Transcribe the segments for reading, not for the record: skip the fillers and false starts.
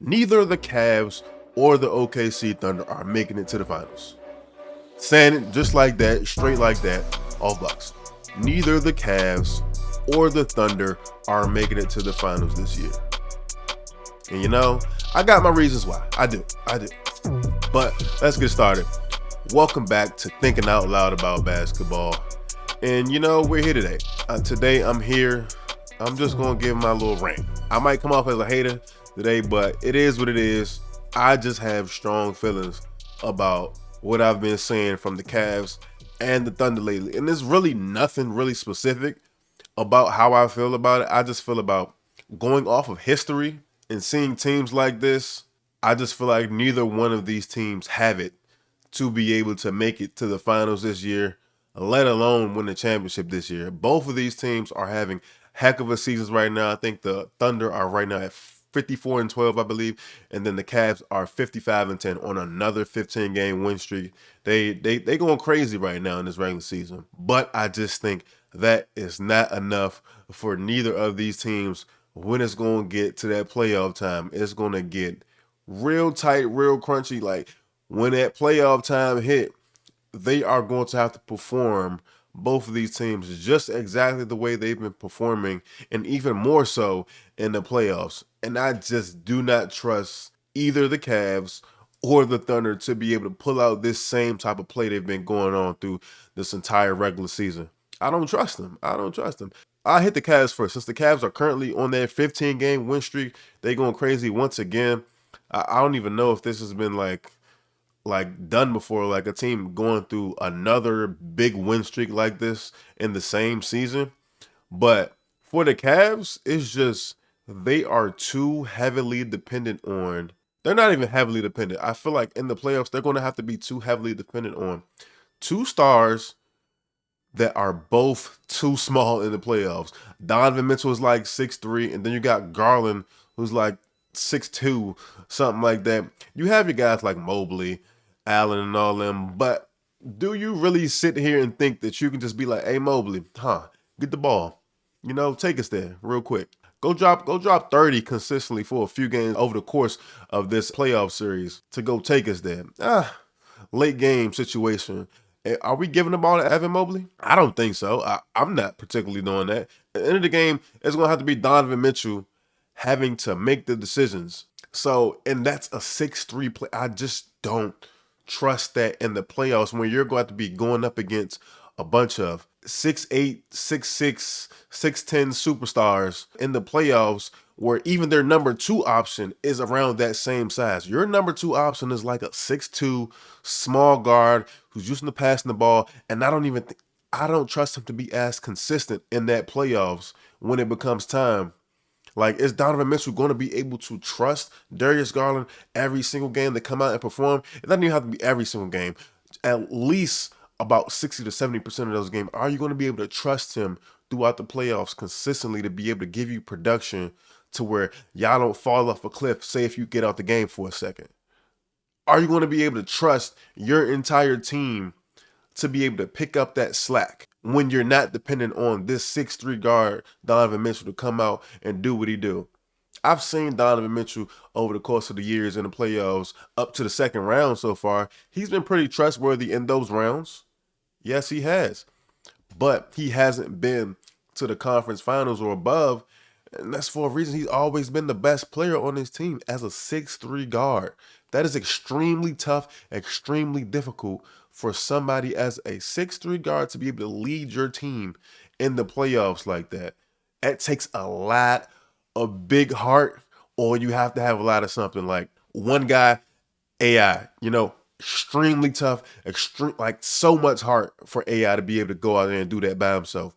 neither the Cavs or the OKC Thunder are making it to the finals. Saying it just like that, straight like that, off box. Neither the Cavs or the Thunder are making it to the finals this year. And you know, I got my reasons why. I do. But let's get started. Welcome back to Thinking Out Loud About Basketball. And you know, we're here today. Today I'm here. I'm just going to give my little rant. I might come off as a hater today, but it is what it is. I just have strong feelings about what I've been saying from the Cavs and the Thunder lately. And there's really nothing really specific about how I feel about it. I just feel about going off of history and seeing teams like this. I just feel like neither one of these teams have it to be able to make it to the finals this year, let alone win the championship this year. Both of these teams are having heck of a seasons right now. I think the Thunder are right now at 54-12, I believe, and then the Cavs are 55-10 on another 15-game win streak. They going crazy right now in this regular season. But I just think that is not enough for neither of these teams when it's going to get to that playoff time. It's going to get real tight, real crunchy. Like when that playoff time hit, they are going to have to perform, both of these teams, just exactly the way they've been performing, and even more so in the playoffs. And I just do not trust either the Cavs or the Thunder to be able to pull out this same type of play they've been going on through this entire regular season. I don't trust them. I hit the Cavs first. Since the Cavs are currently on their 15-game win streak, they going crazy once again. I don't even know if this has been like done before, like a team going through another big win streak like this in the same season. But for the Cavs, it's just they are too heavily dependent on, they're not even heavily dependent. I feel like in the playoffs, they're going to have to be too heavily dependent on two stars that are both too small in the playoffs. Donovan Mitchell is like 6'3", and then you got Garland, who's like 6'2", something like that. You have your guys like Mobley, Allen, and all them, but do you really sit here and think that you can just be like, hey, Mobley, get the ball, take us there real quick. Go drop 30 consistently for a few games over the course of this playoff series to go take us there. Late game situation. Are we giving the ball to Evan Mobley? I don't think so. I'm not particularly doing that. At the end of the game, it's going to have to be Donovan Mitchell having to make the decisions. So, and that's a 6'3" play. I just don't trust that in the playoffs when you're going to be going up against a bunch of 6'8", 6'6", 6'10" superstars in the playoffs, where even their number two option is around that same size. Your number two option is like a 6'2" small guard who's using to passing the ball, and I don't trust him to be as consistent in that playoffs when it becomes time. Like, is Donovan Mitchell going to be able to trust Darius Garland every single game to come out and perform? It doesn't even have to be every single game. At least about 60 to 70% of those games. Are you going to be able to trust him throughout the playoffs consistently to be able to give you production to where y'all don't fall off a cliff, say if you get out the game for a second? Are you going to be able to trust your entire team to be able to pick up that slack when you're not dependent on this 6'3" guard, Donovan Mitchell, to come out and do what he do? I've seen Donovan Mitchell over the course of the years in the playoffs up to the second round so far. He's been pretty trustworthy in those rounds. Yes, he has. But he hasn't been to the conference finals or above, and that's for a reason. He's always been the best player on his team as a 6'3" guard. That is extremely tough, extremely difficult for somebody as a 6'3" guard to be able to lead your team in the playoffs like that. It takes a lot of big heart, or you have to have a lot of something. Like one guy, AI, extremely tough, like so much heart for AI to be able to go out there and do that by himself.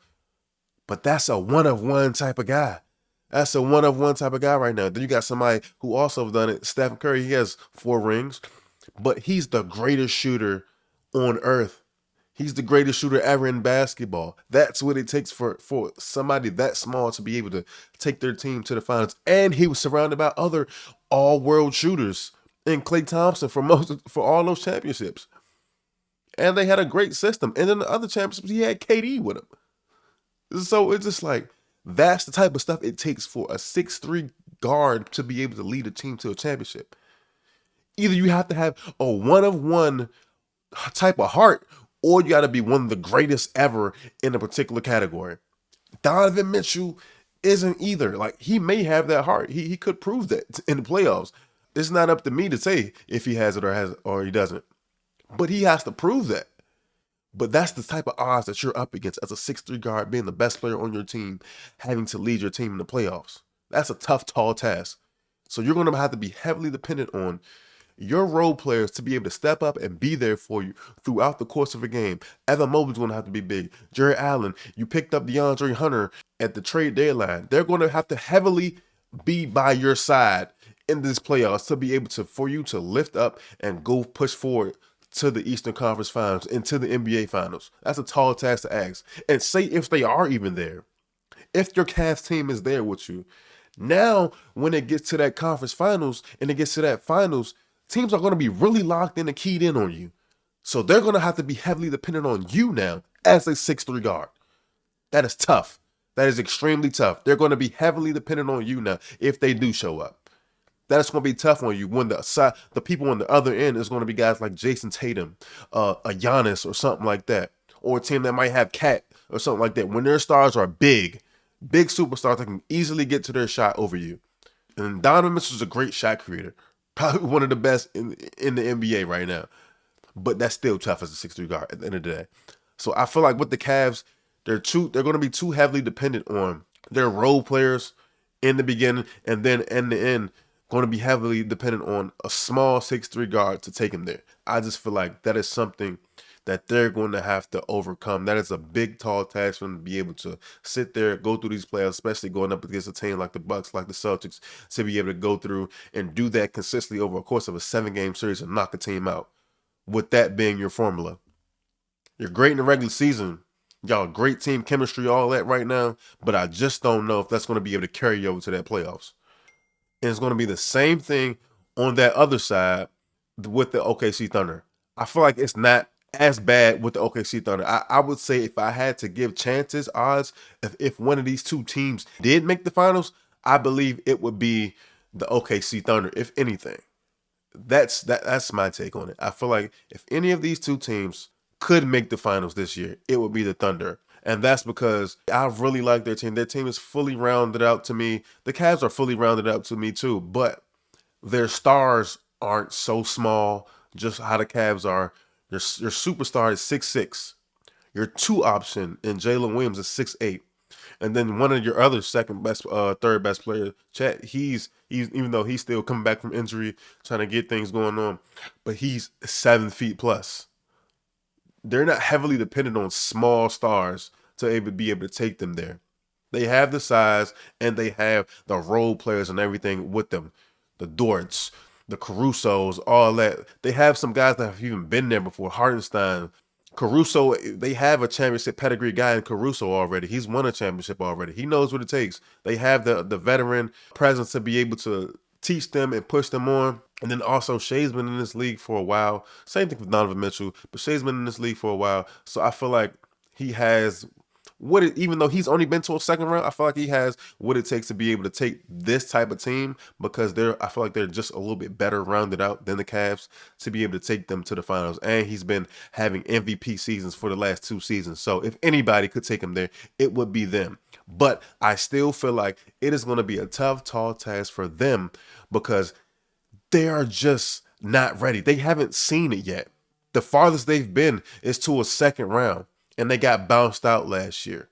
But that's a one-of-one type of guy. That's a one-of-one type of guy right now. Then you got somebody who also done it, Stephen Curry. He has 4 rings, but he's the greatest shooter on earth. He's the greatest shooter ever in basketball. That's what it takes for somebody that small to be able to take their team to the finals. And he was surrounded by other all-world shooters and Klay Thompson for all those championships. And they had a great system. And then the other championships, he had KD with him. So it's just like, that's the type of stuff it takes for a 6'3" guard to be able to lead a team to a championship. Either you have to have a one of one type of heart, or you got to be one of the greatest ever in a particular category. Donovan Mitchell isn't either. Like, he may have that heart. He could prove that in the playoffs. It's not up to me to say if he has it or he doesn't. But he has to prove that. But that's the type of odds that you're up against as a 6'3" guard, being the best player on your team, having to lead your team in the playoffs. That's a tough, tall task. So you're going to have to be heavily dependent on your role players to be able to step up and be there for you throughout the course of a game. Evan Mobley's going to have to be big. Jared Allen, you picked up DeAndre Hunter at the trade deadline. They're going to have to heavily be by your side in this playoffs to be able to, for you to lift up and go push forward to the Eastern Conference Finals and to the NBA Finals. That's a tall task to ask. And say if they are even there, if your Cavs team is there with you, now when it gets to that conference finals and it gets to that finals, teams are going to be really locked in and keyed in on you. So they're going to have to be heavily dependent on you now as a 6'3" guard. That is tough. That is extremely tough. They're going to be heavily dependent on you now if they do show up. That's going to be tough on you when the people on the other end is going to be guys like Jason Tatum, a Giannis or something like that, or a team that might have Cat or something like that. When their stars are big superstars that can easily get to their shot over you. And Donovan Mitchell is a great shot creator, probably one of the best in the NBA right now. But that's still tough as a 6'3" guard at the end of the day. So I feel like with the Cavs, they're going to be too heavily dependent on their role players in the beginning, and then in the end, going to be heavily dependent on a small 6'3" guard to take him there. I just feel like that is something that they're going to have to overcome. That is a big, tall task for them to be able to sit there, go through these playoffs, especially going up against a team like the Bucks, like the Celtics, to be able to go through and do that consistently over a course of a 7-game series and knock a team out. With that being your formula. You're great in the regular season. Y'all great team chemistry, all that right now, but I just don't know if that's going to be able to carry you over to that playoffs. And it's going to be the same thing on that other side with the OKC Thunder. I feel like it's not as bad with the OKC Thunder. I would say if I had to give chances, odds, if one of these two teams did make the finals, I believe it would be the OKC Thunder, if anything. That's my take on it. I feel like if any of these two teams could make the finals this year, it would be the Thunder. And that's because I really like their team. Their team is fully rounded out to me. The Cavs are fully rounded out to me too, but their stars aren't so small, just how the Cavs are. Your superstar is 6'6". Your 2 option in Jalen Williams is 6'8". And then one of your other third best player, Chet, he's even though he's still coming back from injury, trying to get things going on, but he's 7 feet plus. They're not heavily dependent on small stars to be able to take them there. They have the size and they have the role players and everything with them. The Dorts, the Carusos, all that. They have some guys that have even been there before. Hartenstein, Caruso, they have a championship pedigree guy in Caruso already. He's won a championship already. He knows what it takes. They have the veteran presence to be able to teach them and push them on. And then also Shai's been in this league for a while. Same thing with Donovan Mitchell, but Shai's been in this league for a while. So I feel like he has even though he's only been to a second round, I feel like he has what it takes to be able to take this type of team, because I feel like they're just a little bit better rounded out than the Cavs to be able to take them to the finals. And he's been having MVP seasons for the last 2 seasons. So if anybody could take him there, it would be them. But I still feel like it is going to be a tough, tall task for them because they are just not ready. They haven't seen it yet. The farthest they've been is to a second round, and they got bounced out last year.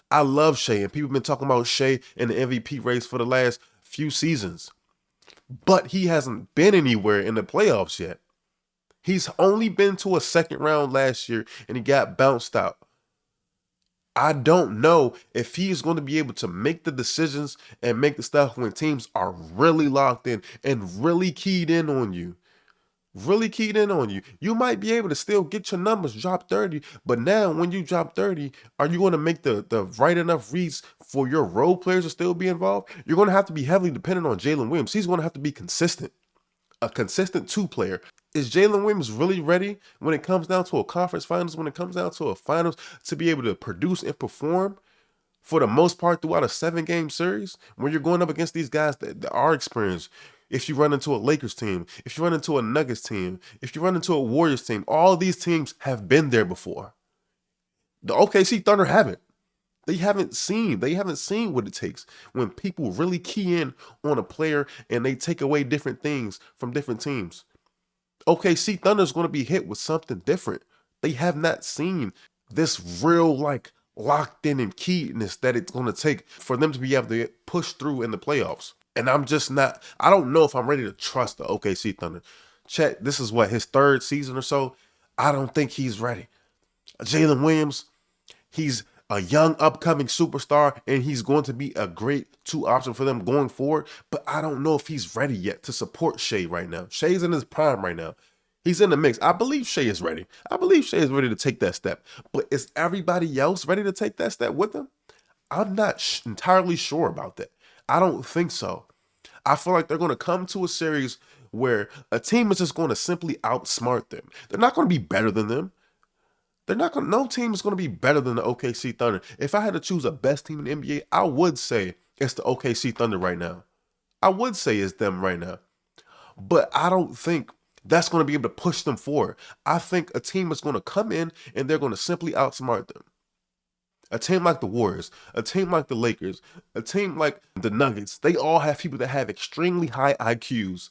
I love Shai, and people have been talking about Shai in the MVP race for the last few seasons. But he hasn't been anywhere in the playoffs yet. He's only been to a second round last year, and he got bounced out. I don't know if he's going to be able to make the decisions and make the stuff when teams are really locked in and really keyed in on you. Really keyed in on you. You might be able to still get your numbers, drop 30, but now when you drop 30, are you going to make the right enough reads for your role players to still be involved? You're going to have to be heavily dependent on Jalen Williams. He's going to have to be consistent. A consistent 2 player. Is Jalen Williams really ready when it comes down to a conference finals, when it comes down to a finals, to be able to produce and perform for the most part throughout a 7-game series, when you're going up against these guys that are experienced. If you run into a Lakers team, if you run into a Nuggets team, if you run into a Warriors team, all these teams have been there before. The OKC Thunder haven't. They haven't seen what it takes when people really key in on a player and they take away different things from different teams. OKC Thunder is going to be hit with something different. They have not seen this real locked in and keenness that it's going to take for them to be able to push through in the playoffs. And I don't know if I'm ready to trust the OKC Thunder. Chet, this is his 3rd season or so. I don't think he's ready. Jalen Williams, he's a young upcoming superstar and he's going to be a great 2 option for them going forward. But I don't know if he's ready yet to support Shai right now. Shai's in his prime right now. He's in the mix. I believe Shai is ready. I believe Shai is ready to take that step. But is everybody else ready to take that step with him? I'm not entirely sure about that. I don't think so. I feel like they're going to come to a series where a team is just going to simply outsmart them. They're not going to be better than them. No team is going to be better than the OKC Thunder. If I had to choose a best team in the NBA, I would say it's the OKC Thunder right now. I would say it's them right now. But I don't think that's going to be able to push them forward. I think a team is going to come in and they're going to simply outsmart them. A team like the Warriors, a team like the Lakers, a team like the Nuggets, they all have people that have extremely high IQs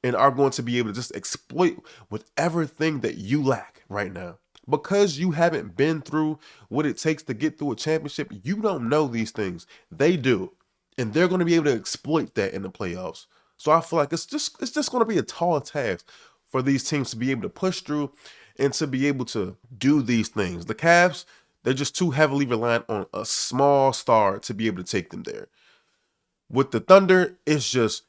and are going to be able to just exploit whatever thing that you lack right now. Because you haven't been through what it takes to get through a championship, you don't know these things. They do. And they're going to be able to exploit that in the playoffs. So I feel like it's just going to be a tall task for these teams to be able to push through and to be able to do these things. The Cavs, they're just too heavily reliant on a small star to be able to take them there. With the Thunder, it's just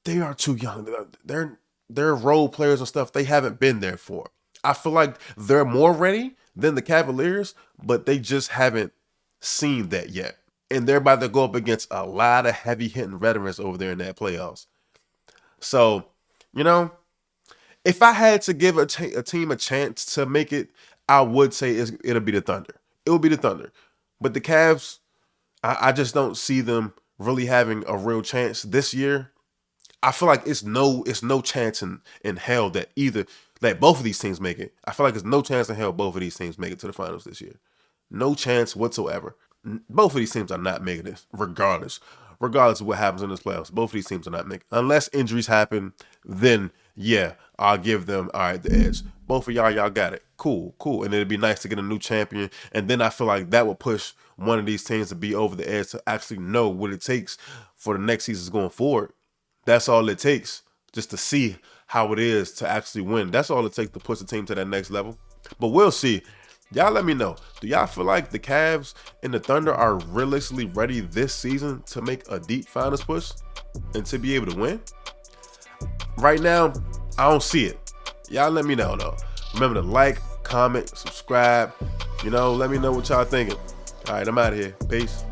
they are too young. They're role players and stuff they haven't been there for. I feel like they're more ready than the Cavaliers, but they just haven't seen that yet. And they're about to go up against a lot of heavy-hitting veterans over there in that playoffs. So, if I had to give a team a chance to make it, I would say it'll be the Thunder. It will be the Thunder. But the Cavs, I just don't see them really having a real chance this year. I feel like it's no chance in hell that both of these teams make it. I feel like there's no chance in hell both of these teams make it to the finals this year. No chance whatsoever. Both of these teams are not making it, regardless of what happens in this playoffs. Both of these teams are not making it. Unless injuries happen, then yeah, I'll give them the edge. Both of y'all got it. Cool. And it'd be nice to get a new champion. And then I feel like that will push one of these teams to be over the edge to actually know what it takes for the next seasons going forward. That's all it takes, just to see how it is to actually win. That's all it takes to push the team to that next level. But we'll see. Y'all let me know. Do y'all feel like the Cavs and the Thunder are realistically ready this season to make a deep finals push and to be able to win? Right now, I don't see it. Y'all let me know though. Remember to like, comment, subscribe. Let me know what y'all thinking. All right, I'm out of here. Peace.